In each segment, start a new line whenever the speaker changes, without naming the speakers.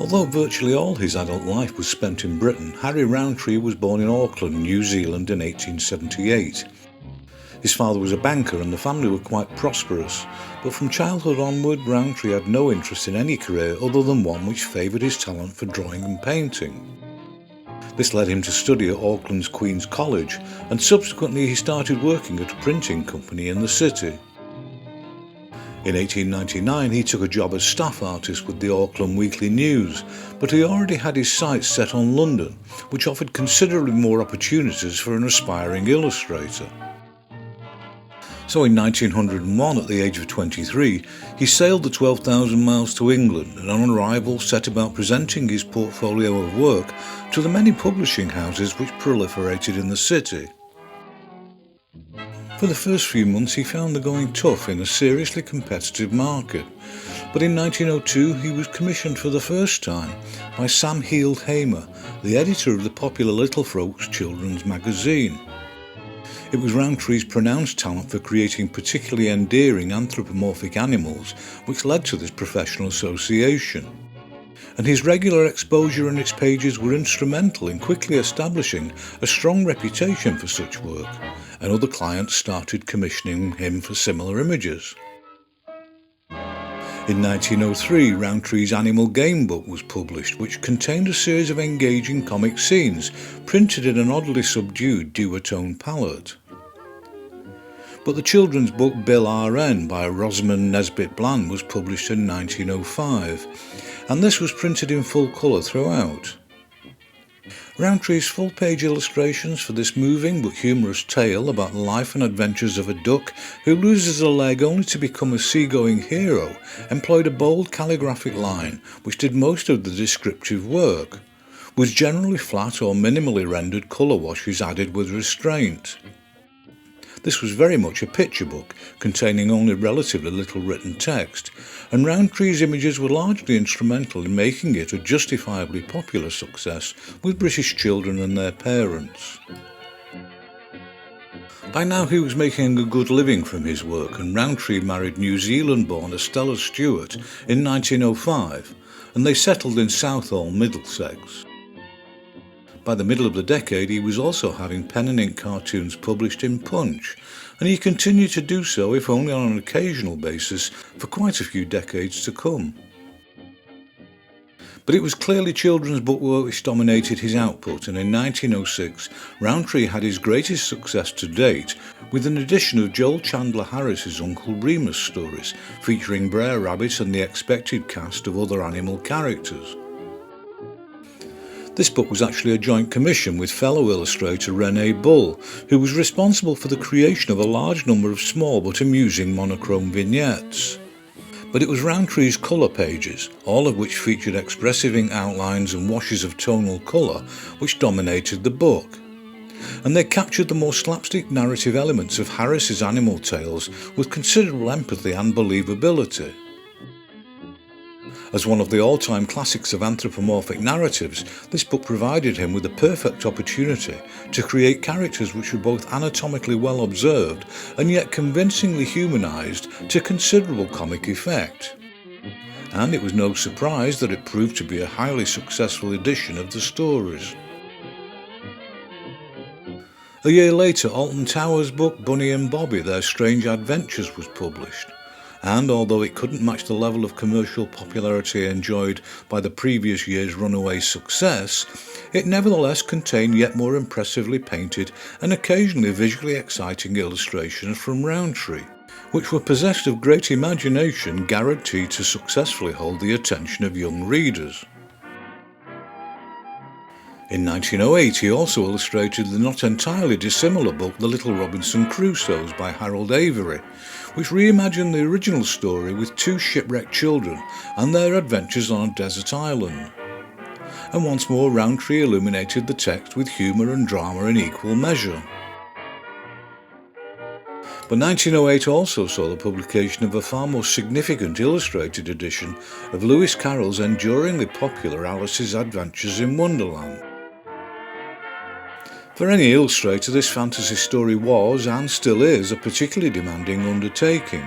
Although virtually all his adult life was spent in Britain, Harry Rountree was born in Auckland, New Zealand in 1878. His father was a banker and the family were quite prosperous, but from childhood onward Rountree had no interest in any career other than one which favoured his talent for drawing and painting. This led him to study at Auckland's Queen's College, and subsequently he started working at a printing company in the city. In 1899 he took a job as staff artist with the Auckland Weekly News, but he already had his sights set on London, which offered considerably more opportunities for an aspiring illustrator. So in 1901, at the age of 23, he sailed the 12,000 miles to England and on arrival set about presenting his portfolio of work to the many publishing houses which proliferated in the city. For the first few months he found the going tough in a seriously competitive market, but in 1902 he was commissioned for the first time by Sam Heald Hamer, the editor of the popular Little Folks children's magazine. It was Rowntree's pronounced talent for creating particularly endearing anthropomorphic animals which led to this professional association, and his regular exposure in its pages were instrumental in quickly establishing a strong reputation for such work, and other clients started commissioning him for similar images. In 1903, Rowntree's Animal Game Book was published, which contained a series of engaging comic scenes, printed in an oddly subdued duotone palette. But the children's book Bill R.N. by Rosamund Nesbitt Bland was published in 1905, and this was printed in full colour throughout. Rowntree's full-page illustrations for this moving but humorous tale about the life and adventures of a duck who loses a leg only to become a seagoing hero employed a bold calligraphic line which did most of the descriptive work, was generally flat or minimally rendered colour washes added with restraint. This was very much a picture book, containing only relatively little written text, and Rowntree's images were largely instrumental in making it a justifiably popular success with British children and their parents. By now he was making a good living from his work, and Rountree married New Zealand-born Estella Stewart in 1905, and they settled in Southall, Middlesex. By the middle of the decade he was also having pen and ink cartoons published in Punch, and he continued to do so, if only on an occasional basis, for quite a few decades to come. But it was clearly children's bookwork which dominated his output, and in 1906 Rountree had his greatest success to date with an edition of Joel Chandler Harris's Uncle Remus stories, featuring Brer Rabbit and the expected cast of other animal characters. This book was actually a joint commission with fellow illustrator René Bull, who was responsible for the creation of a large number of small but amusing monochrome vignettes. But it was Rowntree's colour pages, all of which featured expressive ink outlines and washes of tonal colour, which dominated the book. And they captured the more slapstick narrative elements of Harris's animal tales with considerable empathy and believability. As one of the all-time classics of anthropomorphic narratives, this book provided him with a perfect opportunity to create characters which were both anatomically well observed and yet convincingly humanised to considerable comic effect. And it was no surprise that it proved to be a highly successful edition of the stories. A year later, Alton Towers' book Bunny and Bobby, Their Strange Adventures was published. And although it couldn't match the level of commercial popularity enjoyed by the previous year's runaway success, it nevertheless contained yet more impressively painted and occasionally visually exciting illustrations from Rountree, which were possessed of great imagination guaranteed to successfully hold the attention of young readers. In 1908 he also illustrated the not entirely dissimilar book The Little Robinson Crusoes by Harold Avery, which reimagined the original story with two shipwrecked children and their adventures on a desert island. And once more Rountree illuminated the text with humour and drama in equal measure. But 1908 also saw the publication of a far more significant illustrated edition of Lewis Carroll's enduringly popular Alice's Adventures in Wonderland. For any illustrator, this fantasy story was, and still is, a particularly demanding undertaking.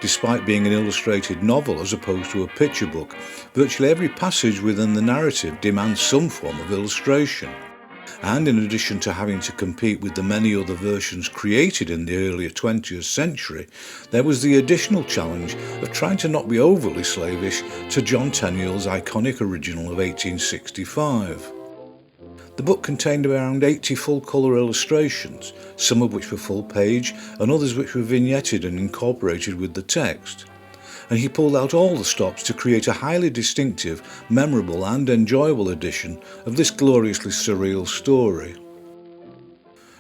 Despite being an illustrated novel as opposed to a picture book, virtually every passage within the narrative demands some form of illustration. And in addition to having to compete with the many other versions created in the earlier 20th century, there was the additional challenge of trying to not be overly slavish to John Tenniel's iconic original of 1865. The book contained around 80 full-colour illustrations, some of which were full-page and others which were vignetted and incorporated with the text. And he pulled out all the stops to create a highly distinctive, memorable and enjoyable edition of this gloriously surreal story.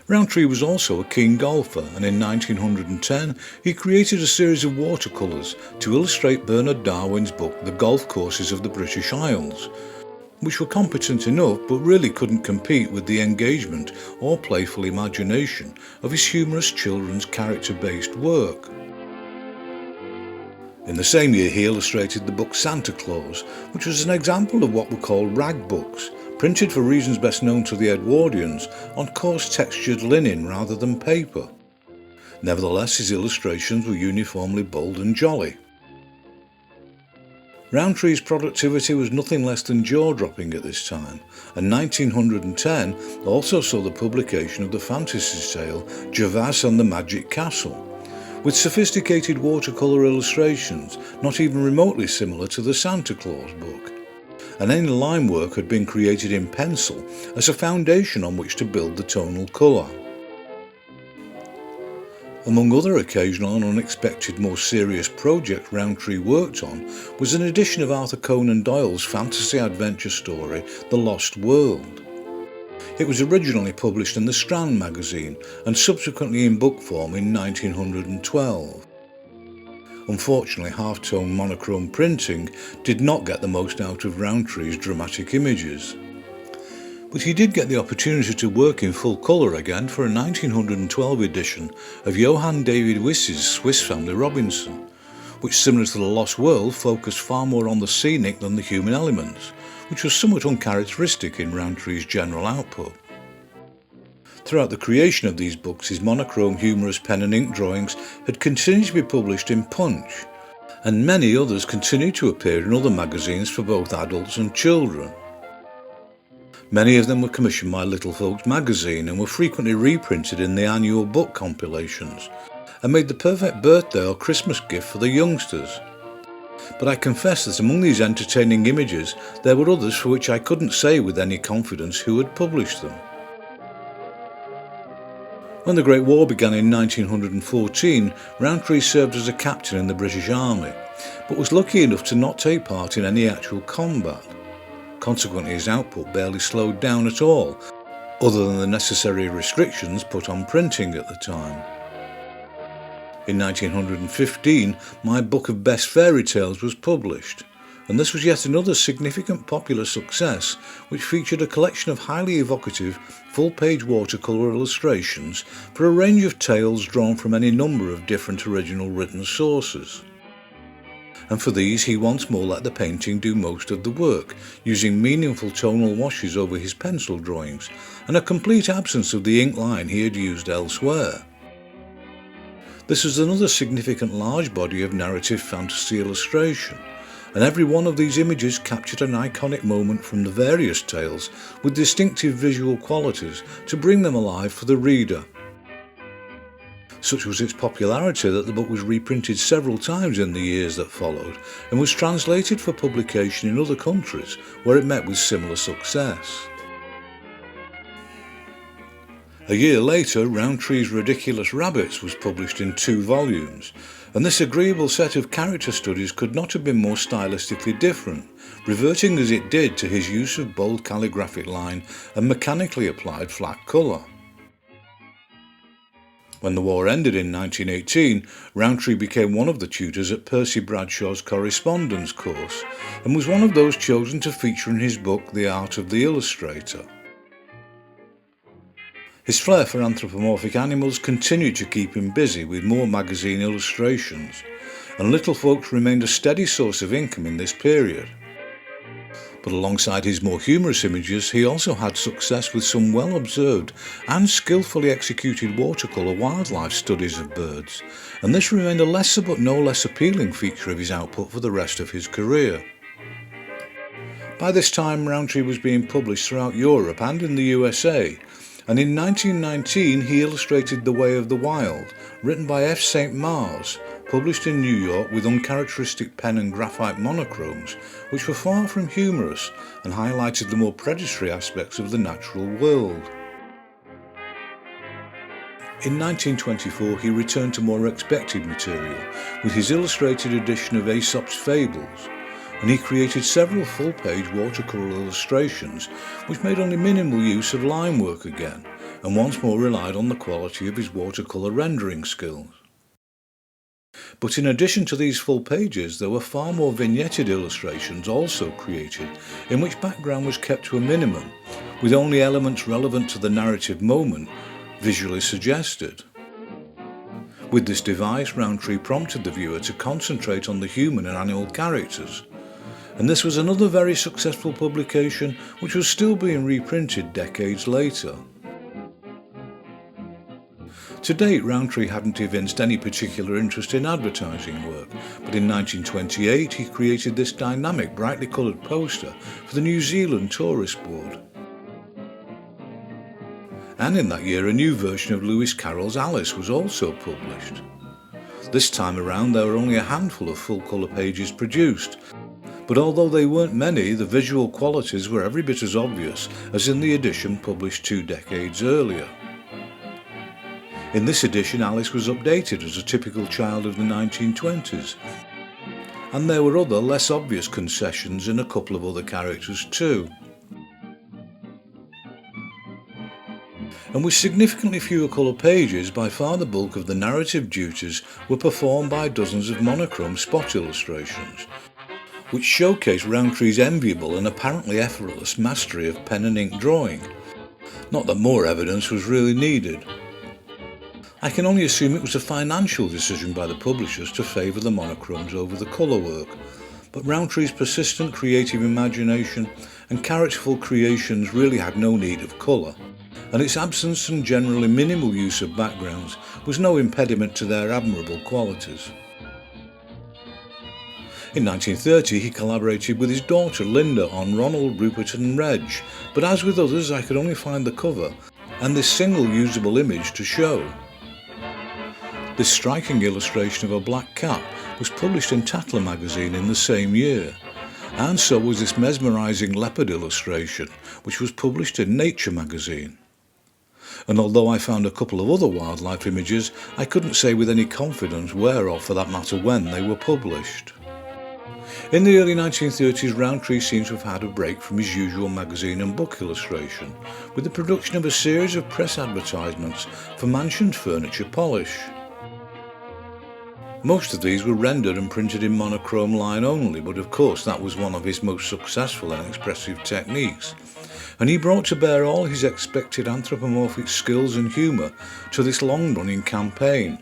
Rountree was also a keen golfer, and in 1910 he created a series of watercolours to illustrate Bernard Darwin's book The Golf Courses of the British Isles, which were competent enough but really couldn't compete with the engagement or playful imagination of his humorous children's character-based work. In the same year he illustrated the book Santa Claus, which was an example of what were called rag books, printed for reasons best known to the Edwardians on coarse textured linen rather than paper. Nevertheless, his illustrations were uniformly bold and jolly. Rowntree's productivity was nothing less than jaw-dropping at this time, and 1910 also saw the publication of the fantasy tale Gervase and the Magic Castle, with sophisticated watercolour illustrations not even remotely similar to the Santa Claus book. And any line work had been created in pencil as a foundation on which to build the tonal colour. Among other occasional and unexpected more serious projects Rountree worked on was an edition of Arthur Conan Doyle's fantasy adventure story The Lost World. It was originally published in the Strand magazine and subsequently in book form in 1912. Unfortunately, half-tone monochrome printing did not get the most out of Rowntree's dramatic images. But he did get the opportunity to work in full colour again for a 1912 edition of Johann David Wyss's Swiss Family Robinson, which, similar to The Lost World, focused far more on the scenic than the human elements, which was somewhat uncharacteristic in Rowntree's general output. Throughout the creation of these books, his monochrome humorous pen and ink drawings had continued to be published in Punch, and many others continued to appear in other magazines for both adults and children. Many of them were commissioned by Little Folks magazine and were frequently reprinted in the annual book compilations, and made the perfect birthday or Christmas gift for the youngsters. But I confess that among these entertaining images there were others for which I couldn't say with any confidence who had published them. When the Great War began in 1914, Rountree served as a captain in the British Army, but was lucky enough to not take part in any actual combat. Consequently, his output barely slowed down at all, other than the necessary restrictions put on printing at the time. In 1915, my book of best fairy tales was published, and this was yet another significant popular success, which featured a collection of highly evocative, full-page watercolour illustrations for a range of tales drawn from any number of different original written sources. And for these he once more let the painting do most of the work, using meaningful tonal washes over his pencil drawings, and a complete absence of the ink line he had used elsewhere. This was another significant large body of narrative fantasy illustration, and every one of these images captured an iconic moment from the various tales with distinctive visual qualities to bring them alive for the reader. Such was its popularity that the book was reprinted several times in the years that followed and was translated for publication in other countries where it met with similar success. A year later, Rowntree's Ridiculous Rabbits was published in 2 volumes, and this agreeable set of character studies could not have been more stylistically different, reverting as it did to his use of bold calligraphic line and mechanically applied flat colour. When the war ended in 1918, Rountree became one of the tutors at Percy Bradshaw's correspondence course, and was one of those chosen to feature in his book The Art of the Illustrator. His flair for anthropomorphic animals continued to keep him busy with more magazine illustrations, and Little Folks remained a steady source of income in this period. But alongside his more humorous images, he also had success with some well-observed and skillfully executed watercolour wildlife studies of birds, and this remained a lesser but no less appealing feature of his output for the rest of his career. By this time, Rountree was being published throughout Europe and in the USA, and in 1919 he illustrated The Way of the Wild, written by F. St. Mars, published in New York with uncharacteristic pen and graphite monochromes, which were far from humorous and highlighted the more predatory aspects of the natural world. In 1924 he returned to more expected material with his illustrated edition of Aesop's Fables, and he created several full-page watercolour illustrations which made only minimal use of line work again, and once more relied on the quality of his watercolour rendering skills. But in addition to these full pages, there were far more vignetted illustrations also created, in which background was kept to a minimum, with only elements relevant to the narrative moment visually suggested. With this device, Rountree prompted the viewer to concentrate on the human and animal characters, and this was another very successful publication which was still being reprinted decades later. To date, Rountree hadn't evinced any particular interest in advertising work, but in 1928 he created this dynamic, brightly coloured poster for the New Zealand Tourist Board. And in that year a new version of Lewis Carroll's Alice was also published. This time around there were only a handful of full-colour pages produced, but although they weren't many, the visual qualities were every bit as obvious as in the edition published 2 decades earlier. In this edition, Alice was updated as a typical child of the 1920s, and there were other, less obvious concessions in a couple of other characters too. And with significantly fewer colour pages, by far the bulk of the narrative duties were performed by dozens of monochrome spot illustrations, which showcase Rowntree's enviable and apparently effortless mastery of pen and ink drawing. Not that more evidence was really needed. I can only assume it was a financial decision by the publishers to favour the monochromes over the colour work, but Rowntree's persistent creative imagination and characterful creations really had no need of colour, and its absence and generally minimal use of backgrounds was no impediment to their admirable qualities. In 1930 he collaborated with his daughter Linda on Ronald, Rupert and Reg, but as with others I could only find the cover and this single usable image to show. This striking illustration of a black cat was published in Tatler magazine in the same year, and so was this mesmerising leopard illustration which was published in Nature magazine. And although I found a couple of other wildlife images, I couldn't say with any confidence where or for that matter when they were published. In the early 1930s, Rountree seems to have had a break from his usual magazine and book illustration, with the production of a series of press advertisements for Mansion Furniture Polish. Most of these were rendered and printed in monochrome line only, but of course that was one of his most successful and expressive techniques, and he brought to bear all his expected anthropomorphic skills and humour to this long-running campaign.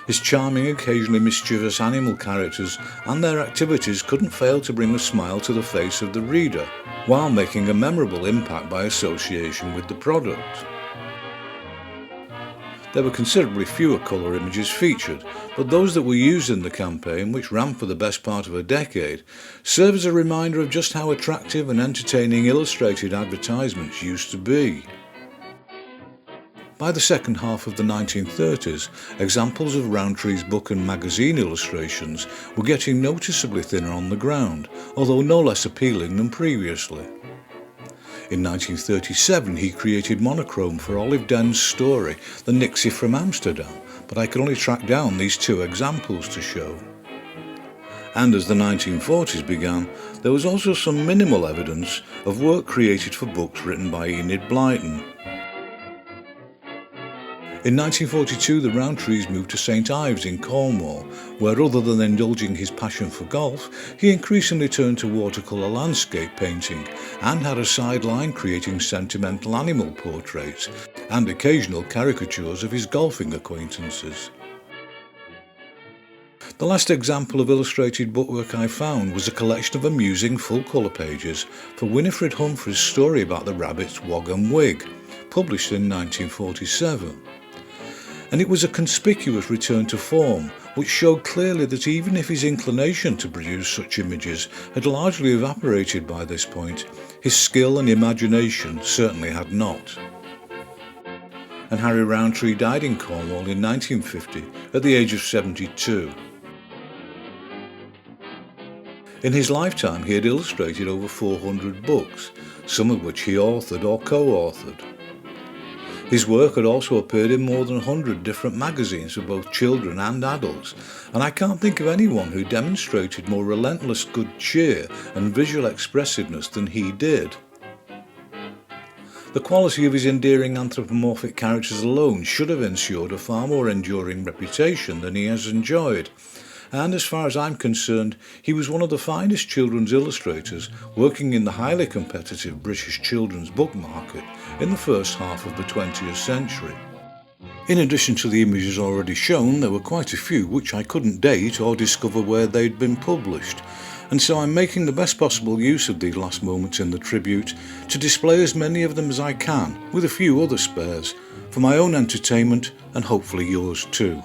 His charming, occasionally mischievous animal characters and their activities couldn't fail to bring a smile to the face of the reader, while making a memorable impact by association with the product. There were considerably fewer colour images featured, but those that were used in the campaign, which ran for the best part of a decade, serve as a reminder of just how attractive and entertaining illustrated advertisements used to be. By the second half of the 1930s, examples of Rowntree's book and magazine illustrations were getting noticeably thinner on the ground, although no less appealing than previously. In 1937 he created monochrome for Olive Den's story The Nixie from Amsterdam, but I could only track down these 2 examples to show. And as the 1940s began, there was also some minimal evidence of work created for books written by Enid Blyton. In 1942 the Rowntrees moved to St Ives in Cornwall, where other than indulging his passion for golf, he increasingly turned to watercolour landscape painting and had a sideline creating sentimental animal portraits and occasional caricatures of his golfing acquaintances. The last example of illustrated bookwork I found was a collection of amusing full-colour pages for Winifred Humphrey's story about the rabbit's wog and wig, published in 1947. And it was a conspicuous return to form, which showed clearly that even if his inclination to produce such images had largely evaporated by this point, his skill and imagination certainly had not. And Harry Rountree died in Cornwall in 1950 at the age of 72. In his lifetime he had illustrated over 400 books, some of which he authored or co-authored. His work had also appeared in more than 100 different magazines for both children and adults, and I can't think of anyone who demonstrated more relentless good cheer and visual expressiveness than he did. The quality of his endearing anthropomorphic characters alone should have ensured a far more enduring reputation than he has enjoyed, and as far as I'm concerned, he was one of the finest children's illustrators working in the highly competitive British children's book market in the first half of the 20th century. In addition to the images already shown, there were quite a few which I couldn't date or discover where they'd been published, and so I'm making the best possible use of these last moments in the tribute to display as many of them as I can, with a few other spares, for my own entertainment and hopefully yours too.